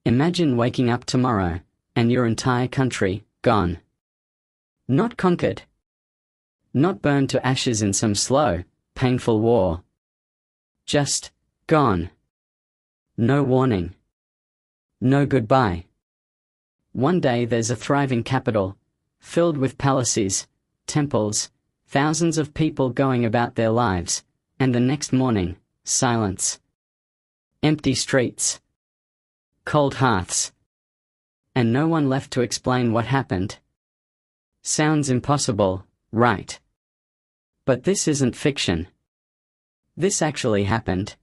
Imagine waking up tomorrow, and your entire country, gone. Not conquered. Not burned to ashes in some slow, painful war. Just, gone. No warning. No goodbye. One day there's a thriving capital, filled with palaces, temples, thousands of people going about their lives, and the next morning, silence. Empty streets. Cold hearths. And no one left to explain what happened. Sounds impossible, right? But this isn't fiction. This actually happened.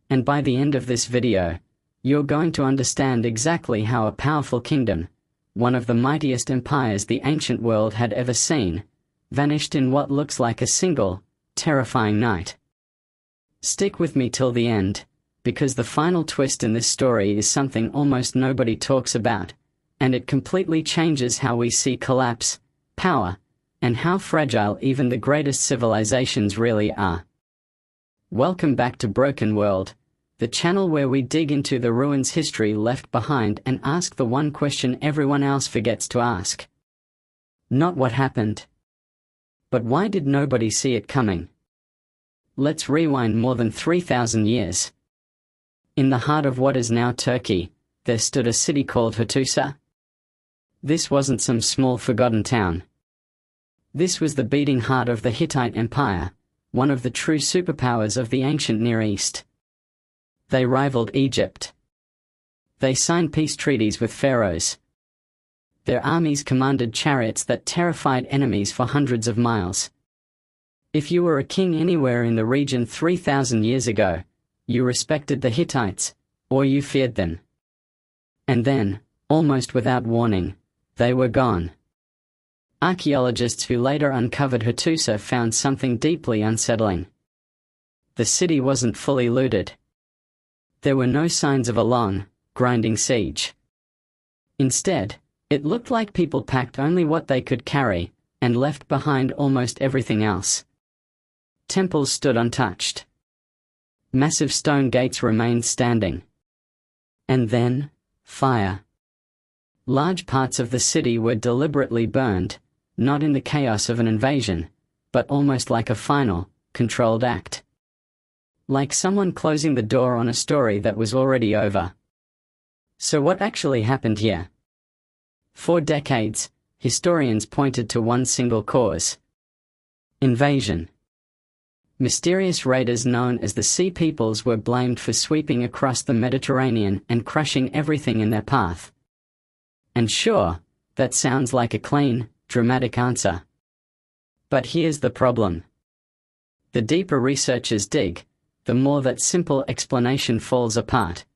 And by the end of this video, you're going to understand exactly how a powerful kingdom, one of the mightiest empires the ancient world had ever seen, vanished in what looks like a single, terrifying night. Stick with me till the end, because the final twist in this story is something almost nobody talks about, and it completely changes how we see collapse, power, and how fragile even the greatest civilizations really are. Welcome back to Broken World, the channel where we dig into the ruins history left behind and ask the one question everyone else forgets to ask. Not what happened, but why did nobody see it coming? Let's rewind more than 3,000 years. In the heart of what is now Turkey, there stood a city called Hattusa. This wasn't some small forgotten town. This was the beating heart of the Hittite Empire, one of the true superpowers of the ancient Near East. They rivaled Egypt. They signed peace treaties with pharaohs. Their armies commanded chariots that terrified enemies for hundreds of miles. If you were a king anywhere in the region 3,000 years ago, you respected the Hittites, or you feared them. And then, almost without warning, they were gone. Archaeologists who later uncovered Hattusa found something deeply unsettling. The city wasn't fully looted. There were no signs of a long, grinding siege. Instead, it looked like people packed only what they could carry, and left behind almost everything else. Temples stood untouched. Massive stone gates remained standing. And then, fire. Large parts of the city were deliberately burned, not in the chaos of an invasion, but almost like a final, controlled act. Like someone closing the door on a story that was already over. So what actually happened here? For decades, historians pointed to one single cause. Invasion. Mysterious raiders known as the Sea Peoples were blamed for sweeping across the Mediterranean and crushing everything in their path. And sure, that sounds like a clean, dramatic answer. But here's the problem. The deeper researchers dig, the more that simple explanation falls apart.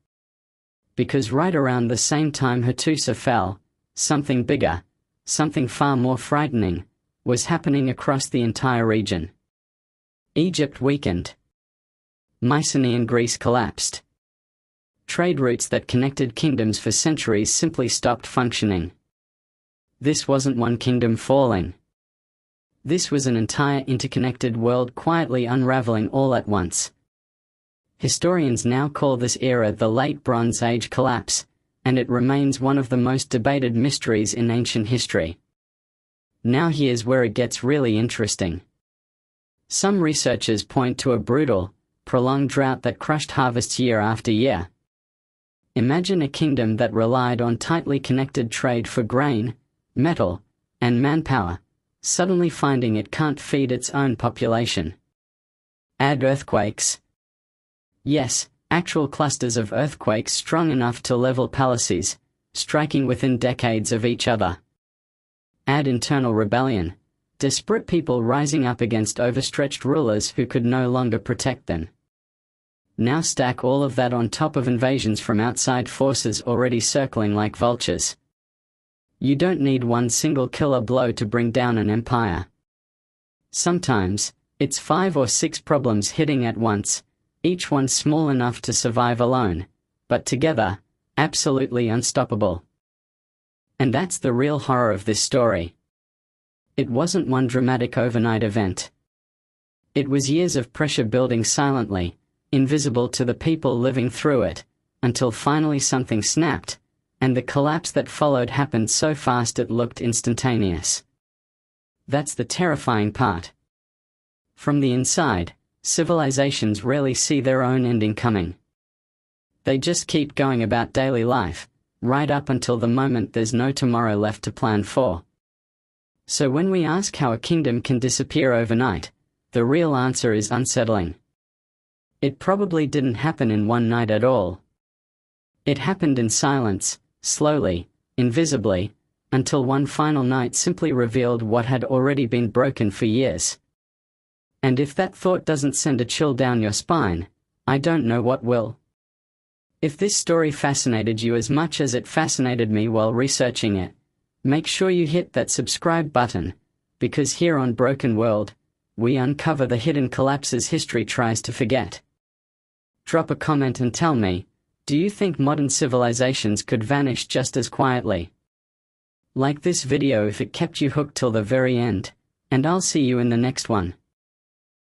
Because right around the same time Hattusa fell, something bigger, something far more frightening, was happening across the entire region. Egypt weakened. Mycenaean Greece collapsed. Trade routes that connected kingdoms for centuries simply stopped functioning. This wasn't one kingdom falling. This was an entire interconnected world quietly unraveling all at once. Historians now call this era the Late Bronze Age collapse, and it remains one of the most debated mysteries in ancient history. Now here's where it gets really interesting. Some researchers point to a brutal, prolonged drought that crushed harvests year after year. Imagine a kingdom that relied on tightly connected trade for grain, metal, and manpower, suddenly finding it can't feed its own population. Add earthquakes. Yes, actual clusters of earthquakes strong enough to level palaces, striking within decades of each other. Add internal rebellion. Desperate people rising up against overstretched rulers who could no longer protect them. Now stack all of that on top of invasions from outside forces already circling like vultures. You don't need one single killer blow to bring down an empire. Sometimes, it's 5 or 6 problems hitting at once, each one small enough to survive alone, but together, absolutely unstoppable. And that's the real horror of this story. It wasn't one dramatic overnight event. It was years of pressure building silently, invisible to the people living through it, until finally something snapped, and the collapse that followed happened so fast it looked instantaneous. That's the terrifying part. From the inside, civilizations rarely see their own ending coming. They just keep going about daily life, right up until the moment there's no tomorrow left to plan for. So when we ask how a kingdom can disappear overnight, the real answer is unsettling. It probably didn't happen in one night at all. It happened in silence, slowly, invisibly, until one final night simply revealed what had already been broken for years. And if that thought doesn't send a chill down your spine, I don't know what will. If this story fascinated you as much as it fascinated me while researching it, make sure you hit that subscribe button, because here on Broken World, we uncover the hidden collapses history tries to forget. Drop a comment and tell me, do you think modern civilizations could vanish just as quietly? Like this video if it kept you hooked till the very end, and I'll see you in the next one.